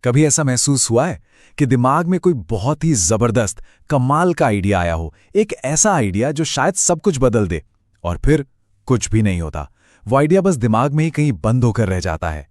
कभी ऐसा महसूस हुआ है कि दिमाग में कोई बहुत ही जबरदस्त कमाल का आइडिया आया हो, एक ऐसा आइडिया जो शायद सब कुछ बदल दे, और फिर कुछ भी नहीं होता। वो आइडिया बस दिमाग में ही कहीं बंद होकर रह जाता है।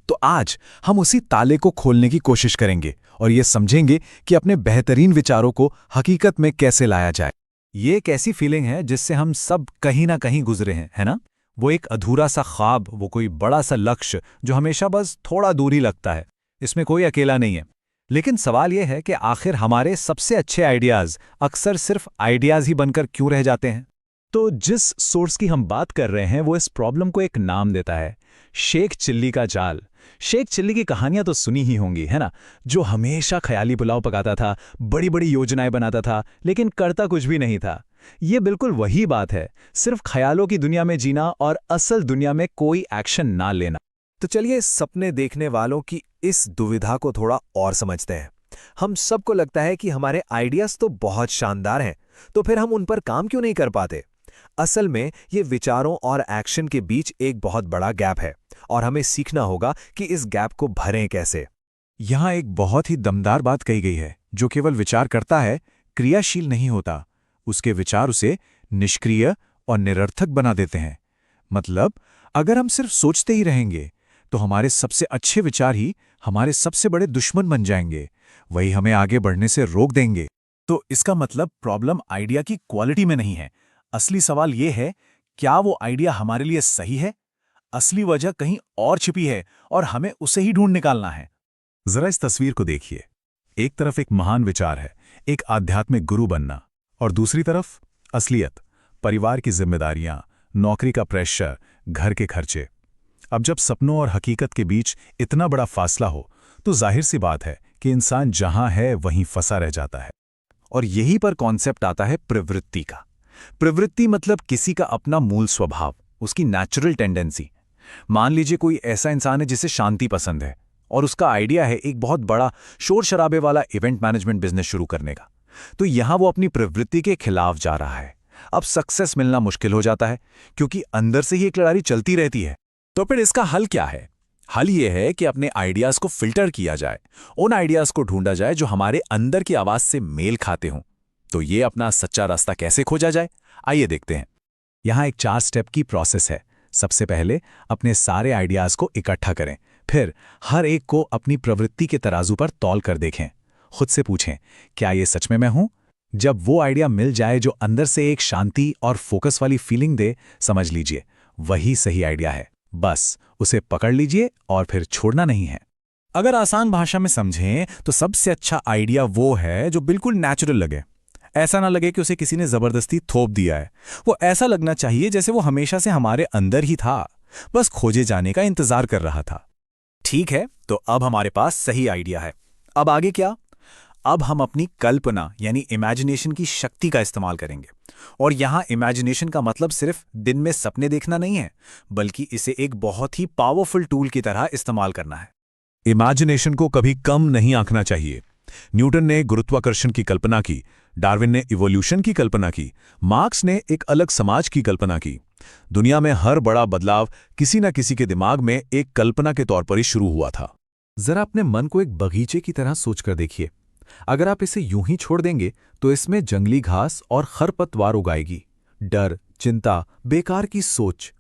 तो आज हम उसी ताले को खोलने की कोशिश करेंगे और ये समझेंगे कि अपने बेहतरीन विचारों को हकीकत में कैसे लाया जाए। ये एक ऐसी फीलिंग है जिससे हम सब कहीं ना कहीं गुजरे हैं, है ना? वो एक अधूरा सा ख्वाब, वो कोई बड़ा सा लक्ष्य जो हमेशा बस थोड़ा दूर ही लगता है। इसमें कोई अकेला नहीं है। लेकिन सवाल यह है कि आखिर हमारे सबसे अच्छे आइडियाज अक्सर सिर्फ आइडियाज ही बनकर क्यों रह जाते हैं? तो जिस सोर्स की हम बात कर रहे हैं वो इस प्रॉब्लम को एक नाम देता है, शेख चिल्ली का जाल। शेख चिल्ली की कहानियां तो सुनी ही होंगी, है ना? जो हमेशा ख्याली पुलाव पकाता था, बड़ी बड़ी योजनाएं बनाता था, लेकिन करता कुछ भी नहीं था। ये बिल्कुल वही बात है, सिर्फ ख्यालों की दुनिया में जीना और असल दुनिया में कोई एक्शन ना लेना। तो चलिए सपने देखने वालों की इस दुविधा को थोड़ा और समझते हैं। हम सबको लगता है कि हमारे आइडियाज तो बहुत शानदार हैं, तो फिर हम उन पर काम क्यों नहीं कर पाते? असल में ये विचारों और एक्शन के बीच एक बहुत बड़ा गैप है और हमें सीखना होगा कि इस गैप को भरें कैसे। यहाँ एक बहुत ही दमदार बात कही गई है, जो केवल विचार करता है, क्रियाशील नहीं होता। उसके विचार उसे निष्क्रिय और निरर्थक बना देते हैं। मतलब अगर हम सिर्फ सोचते ही रहेंगे तो हमारे सबसे अच्छे विचार ही हमारे सबसे बड़े दुश्मन बन जाएंगे। वही हमें आगे बढ़ने से रोक देंगे। तो इसका मतलब प्रॉब्लम आइडिया की क्वालिटी में नहीं है। असली सवाल यह है, क्या वो आइडिया हमारे लिए सही है? असली वजह कहीं और छिपी है और हमें उसे ही ढूंढ निकालना है। जरा इस तस्वीर को देखिए। एक तरफ एक महान विचार है, एक आध्यात्मिक गुरु बनना, और दूसरी तरफ असलियत, परिवार की जिम्मेदारियां, नौकरी का प्रेशर, घर के खर्चे। अब जब सपनों और हकीकत के बीच इतना बड़ा फासला हो तो जाहिर सी बात है कि इंसान जहां है वहीं फंसा रह जाता है। और यहीं पर कॉन्सेप्ट आता है प्रवृत्ति का। प्रवृत्ति मतलब किसी का अपना मूल स्वभाव, उसकी नेचुरल टेंडेंसी। मान लीजिए कोई ऐसा इंसान है जिसे शांति पसंद है और उसका आइडिया है एक बहुत बड़ा शोर शराबे वाला इवेंट मैनेजमेंट बिजनेस शुरू करने का। तो यहां वो अपनी प्रवृत्ति के खिलाफ जा रहा है। अब सक्सेस मिलना मुश्किल हो जाता है क्योंकि अंदर से ही एक लड़ाई चलती रहती है। तो फिर इसका हल क्या है? हल ये है कि अपने आइडियाज को फिल्टर किया जाए, उन आइडियाज को ढूंढा जाए जो हमारे अंदर की आवाज से मेल खाते हों। तो ये अपना सच्चा रास्ता कैसे खोजा जाए, आइए देखते हैं। यहां एक 4 स्टेप की प्रोसेस है। सबसे पहले अपने सारे आइडियाज को इकट्ठा करें, फिर हर एक को अपनी प्रवृत्ति के तराजू पर तौल कर देखें। खुद से पूछें, क्या ये सच में मैं हूं? जब वो आइडिया मिल जाए जो अंदर से एक शांति और फोकस वाली फीलिंग दे, समझ लीजिए वही सही आइडिया है। बस उसे पकड़ लीजिए और फिर छोड़ना नहीं है। अगर आसान भाषा में समझें तो सबसे अच्छा आइडिया वो है जो बिल्कुल नेचुरल लगे। ऐसा ना लगे कि उसे किसी ने जबरदस्ती थोप दिया है। वो ऐसा लगना चाहिए जैसे वो हमेशा से हमारे अंदर ही था, बस खोजे जाने का इंतजार कर रहा था। ठीक है, तो अब हमारे पास सही आइडिया है। अब आगे क्या? अब हम अपनी कल्पना यानी इमेजिनेशन की शक्ति का इस्तेमाल करेंगे। और यहां इमेजिनेशन का मतलब सिर्फ दिन में सपने देखना नहीं है, बल्कि इसे एक बहुत ही पावरफुल टूल की तरह इस्तेमाल करना है। इमेजिनेशन को कभी कम नहीं आंकना चाहिए। न्यूटन ने गुरुत्वाकर्षण की कल्पना की, डार्विन ने इवोल्यूशन की कल्पना की, मार्क्स ने एक अलग समाज की कल्पना की। दुनिया में हर बड़ा बदलाव किसी न किसी के दिमाग में एक कल्पना के तौर पर ही शुरू हुआ था। जरा अपने मन को एक बगीचे की तरह सोचकर देखिए। अगर आप इसे यूं ही छोड़ देंगे तो इसमें जंगली घास और खरपतवार उगाएगी, डर, चिंता, बेकार की सोच।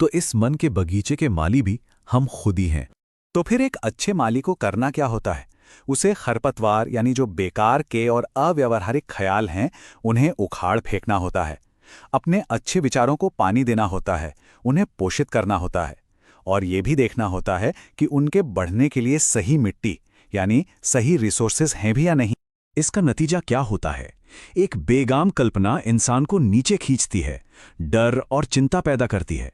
तो इस मन के बगीचे के माली भी हम खुद ही हैं। तो फिर एक अच्छे माली को करना क्या होता है? उसे खरपतवार यानी जो बेकार के और अव्यावहारिक ख्याल हैं उन्हें उखाड़ फेंकना होता है। अपने अच्छे विचारों को पानी देना होता है, उन्हें पोषित करना होता है, और ये भी देखना होता है कि उनके बढ़ने के लिए सही मिट्टी यानी सही रिसोर्सेज हैं भी या नहीं। इसका नतीजा क्या होता है? एक बेगाम कल्पना इंसान को नीचे खींचती है, डर और चिंता पैदा करती है।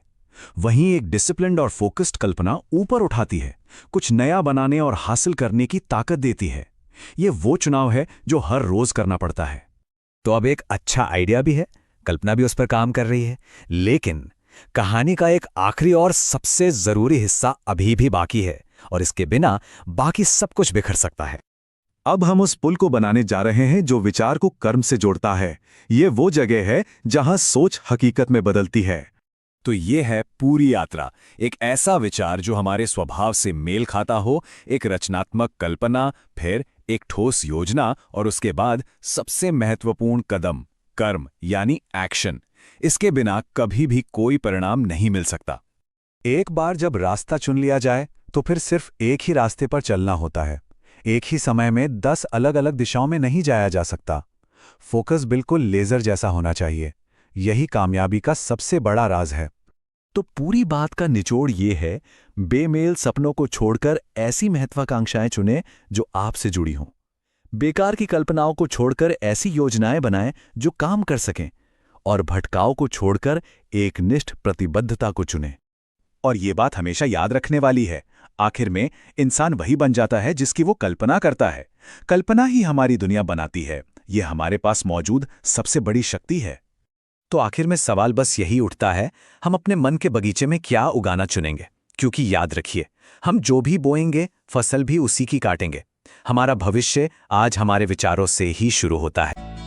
वहीं एक डिसिप्लिन्ड और फोकस्ड कल्पना ऊपर उठाती है, कुछ नया बनाने और हासिल करने की ताकत देती है। ये वो चुनाव है जो हर रोज करना पड़ता है। तो अब एक अच्छा आइडिया भी है, कल्पना भी उस पर काम कर रही है, लेकिन कहानी का एक आखिरी और सबसे जरूरी हिस्सा अभी भी बाकी है, और इसके बिना बाकी सब कुछ बिखर सकता है। अब हम उस पुल को बनाने जा रहे हैं जो विचार को कर्म से जोड़ता है। ये वो जगह है जहां सोच हकीकत में बदलती है। तो ये है पूरी यात्रा, एक ऐसा विचार जो हमारे स्वभाव से मेल खाता हो, एक रचनात्मक कल्पना, फिर एक ठोस योजना और उसके बाद सबसे महत्वपूर्ण कदम कर्म यानी एक्शन। इसके बिना कभी भी कोई परिणाम नहीं मिल सकता। एक बार जब रास्ता चुन लिया जाए तो फिर सिर्फ एक ही रास्ते पर चलना होता है। एक ही समय में 10 अलग-अलग दिशाओं में नहीं जाया जा सकता। फोकस बिल्कुल लेजर जैसा होना चाहिए। यही कामयाबी का सबसे बड़ा राज है। तो पूरी बात का निचोड़ ये है, बेमेल सपनों को छोड़कर ऐसी महत्वाकांक्षाएं चुनें जो आपसे जुड़ी हों। बेकार की कल्पनाओं को छोड़कर ऐसी योजनाएं बनाएं जो काम कर सकें, और भटकाव को छोड़कर एक निष्ठ प्रतिबद्धता को चुनें। और ये बात हमेशा याद रखने वाली है, आखिर में इंसान वही बन जाता है जिसकी वो कल्पना करता है। कल्पना ही हमारी दुनिया बनाती है। ये हमारे पास मौजूद सबसे बड़ी शक्ति है। तो आखिर में सवाल बस यही उठता है, हम अपने मन के बगीचे में क्या उगाना चुनेंगे? क्योंकि याद रखिए, हम जो भी बोएंगे फसल भी उसी की काटेंगे। हमारा भविष्य आज हमारे विचारों से ही शुरू होता है।